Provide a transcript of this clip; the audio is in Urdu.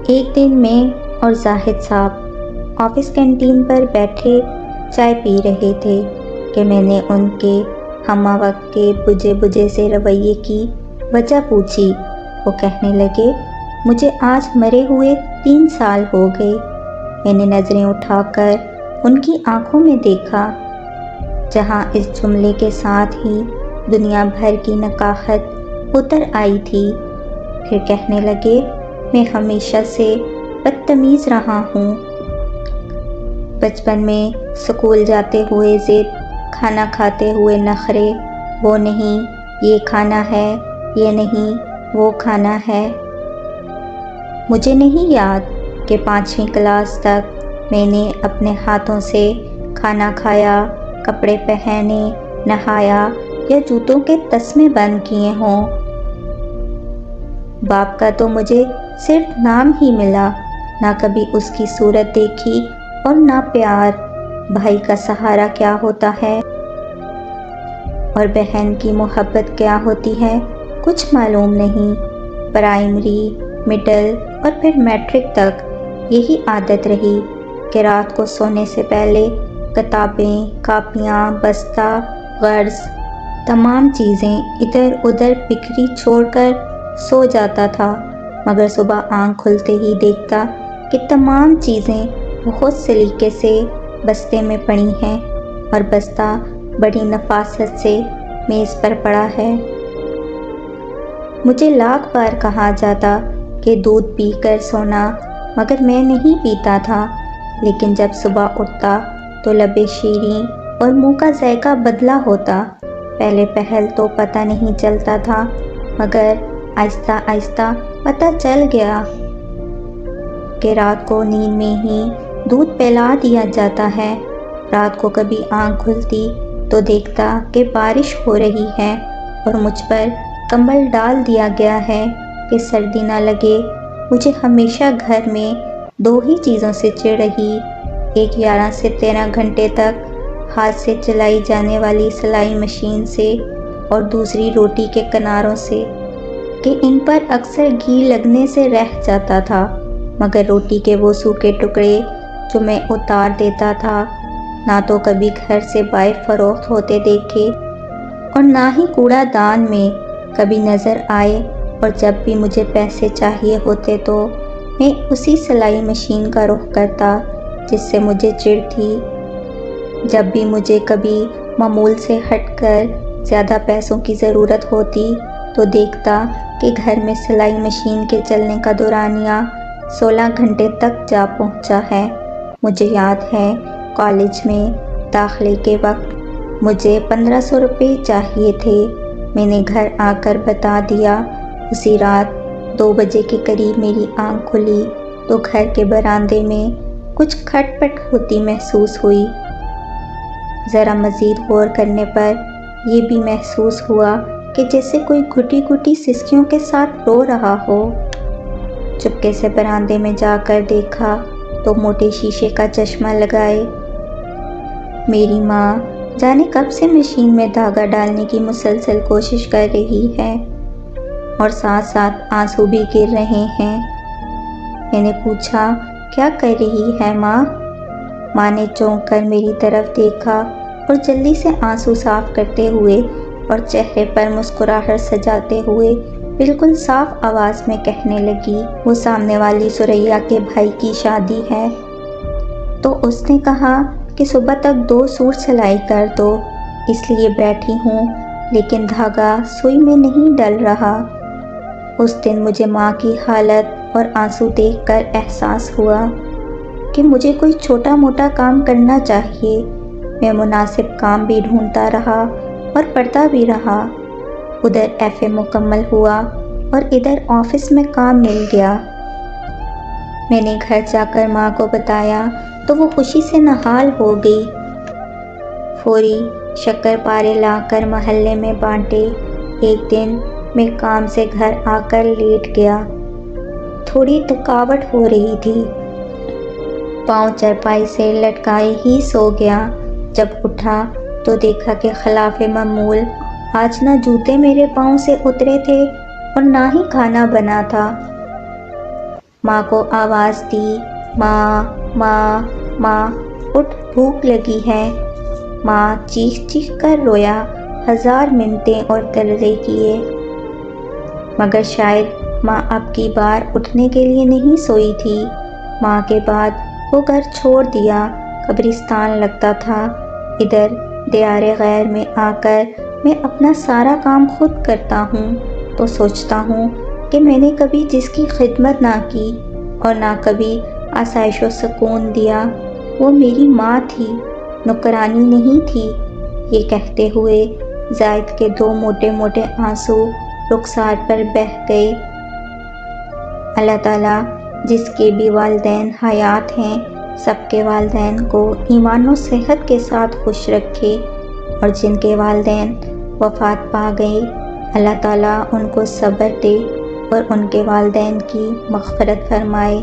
ایک دن میں اور زاہد صاحب آفس کینٹین پر بیٹھے چائے پی رہے تھے کہ میں نے ان کے ہمہ وقت کے بجھے بجھے سے رویے کی وجہ پوچھی۔ وہ کہنے لگے، مجھے آج مرے ہوئے 3 سال ہو گئے۔ میں نے نظریں اٹھا کر ان کی آنکھوں میں دیکھا، جہاں اس جملے کے ساتھ ہی دنیا بھر کی نقاہت اتر آئی تھی۔ پھر کہنے لگے، میں ہمیشہ سے بدتمیز رہا ہوں۔ بچپن میں اسکول جاتے ہوئے ضد، کھانا کھاتے ہوئے نخرے، وہ نہیں یہ کھانا ہے، یہ نہیں وہ کھانا ہے۔ مجھے نہیں یاد کہ 5ویں کلاس تک میں نے اپنے ہاتھوں سے کھانا کھایا، کپڑے پہنے، نہایا یا جوتوں کے تسمے بند کیے ہوں۔ باپ کا تو مجھے صرف نام ہی ملا، نہ کبھی اس کی صورت دیکھی اور نہ پیار۔ بھائی کا سہارا کیا ہوتا ہے اور بہن کی محبت کیا ہوتی ہے کچھ معلوم نہیں۔ پرائمری، مڈل اور پھر میٹرک تک یہی عادت رہی کہ رات کو سونے سے پہلے کتابیں، کاپیاں، بستہ، غرض تمام چیزیں ادھر ادھر بکھری چھوڑ کر سو جاتا تھا، مگر صبح آنکھ کھلتے ہی دیکھتا کہ تمام چیزیں بہت سلیقے سے بستے میں پڑی ہیں اور بستہ بڑی نفاست سے میز پر پڑا ہے۔ مجھے لاکھ بار کہا جاتا کہ دودھ پی کر سونا، مگر میں نہیں پیتا تھا۔ لیکن جب صبح اٹھتا تو لبیں شیریں اور منہ کا ذائقہ بدلا ہوتا۔ پہلے پہل تو پتہ نہیں چلتا تھا، مگر آہستہ آہستہ پتہ چل گیا کہ رات کو نیند میں ہی دودھ پلا دیا جاتا ہے۔ رات کو کبھی آنکھ کھلتی تو دیکھتا کہ بارش ہو رہی ہے اور مجھ پر کمبل ڈال دیا گیا ہے کہ سردی نہ لگے۔ مجھے ہمیشہ گھر میں 2 ہی چیزوں سے چڑ رہی، ایک 11 سے 13 گھنٹے تک ہاتھ سے چلائی جانے والی سلائی مشین سے، اور دوسری روٹی کے کناروں سے کہ ان پر اکثر گھی لگنے سے رہ جاتا تھا، مگر روٹی کے وہ سوکھے ٹکڑے جو میں اتار دیتا تھا نہ تو کبھی گھر سے بائے فروخت ہوتے دیکھے اور نہ ہی کوڑا دان میں کبھی نظر آئے۔ اور جب بھی مجھے پیسے چاہیے ہوتے تو میں اسی سلائی مشین کا رخ کرتا جس سے مجھے چڑ تھی۔ جب بھی مجھے کبھی معمول سے ہٹ کر زیادہ پیسوں کی ضرورت ہوتی تو دیکھتا کہ گھر میں سلائی مشین کے چلنے کا دورانیہ 16 گھنٹے تک جا پہنچا ہے۔ مجھے یاد ہے کالج میں داخلے کے وقت مجھے 1500 روپے چاہیے تھے۔ میں نے گھر آ کر بتا دیا۔ اسی رات 2 بجے کے قریب میری آنکھ کھلی تو گھر کے برآمدے میں کچھ کھٹ پٹ ہوتی محسوس ہوئی۔ ذرا مزید غور کرنے پر یہ بھی محسوس ہوا کہ جیسے کوئی گھٹی گھٹی سسکیوں کے ساتھ رو رہا ہو۔ چپکے سے برآمدے میں جا کر دیکھا تو موٹے شیشے کا چشمہ لگائے میری ماں جانے کب سے مشین میں دھاگا ڈالنے کی مسلسل کوشش کر رہی ہے اور ساتھ ساتھ آنسو بھی گر رہے ہیں۔ میں نے پوچھا، کیا کر رہی ہے ماں؟ ماں نے چونک کر میری طرف دیکھا اور جلدی سے آنسو صاف کرتے ہوئے اور چہرے پر مسکراہٹ سجاتے ہوئے بالکل صاف آواز میں کہنے لگی، وہ سامنے والی سریا کے بھائی کی شادی ہے، تو اس نے کہا کہ صبح تک 2 سوٹ سلائی کر دو، اس لیے بیٹھی ہوں، لیکن دھاگا سوئی میں نہیں ڈل رہا۔ اس دن مجھے ماں کی حالت اور آنسو دیکھ کر احساس ہوا کہ مجھے کوئی چھوٹا موٹا کام کرنا چاہیے۔ میں مناسب کام بھی ڈھونڈتا رہا اور پڑھتا بھی رہا۔ ادھر ایف اے مکمل ہوا اور ادھر آفس میں کام مل گیا۔ میں نے گھر جا کر ماں کو بتایا تو وہ خوشی سے نہال ہو گئی۔ فوری شکر پارے لا کر محلے میں بانٹے۔ ایک دن میں کام سے گھر آ کر لیٹ گیا۔ تھوڑی تھکاوٹ ہو رہی تھی، پاؤں چارپائی سے لٹکائے ہی سو گیا۔ جب اٹھا تو دیکھا کہ خلاف معمول آج نہ جوتے میرے پاؤں سے اترے تھے اور نہ ہی کھانا بنا تھا۔ ماں کو آواز دی، ماں ماں ماں، اٹھ بھوک لگی ہے۔ ماں چیخ چیخ کر رویا، 1000 منتیں اور ترلے کیے، مگر شاید ماں اب کی بار اٹھنے کے لیے نہیں سوئی تھی۔ ماں کے بعد وہ گھر چھوڑ دیا، قبرستان لگتا تھا۔ ادھر دیار غیر میں آ کر میں اپنا سارا کام خود کرتا ہوں تو سوچتا ہوں کہ میں نے کبھی جس کی خدمت نہ کی اور نہ کبھی آسائش و سکون دیا، وہ میری ماں تھی، نوکرانی نہیں تھی۔ یہ کہتے ہوئے زائد کے 2 موٹے موٹے آنسو رخسار پر بہہ گئے۔ اللہ تعالیٰ جس کے بھی والدین حیات ہیں، سب کے والدین کو ایمان و صحت کے ساتھ خوش رکھے، اور جن کے والدین وفات پا گئے، اللہ تعالیٰ ان کو صبر دے اور ان کے والدین کی مغفرت فرمائے۔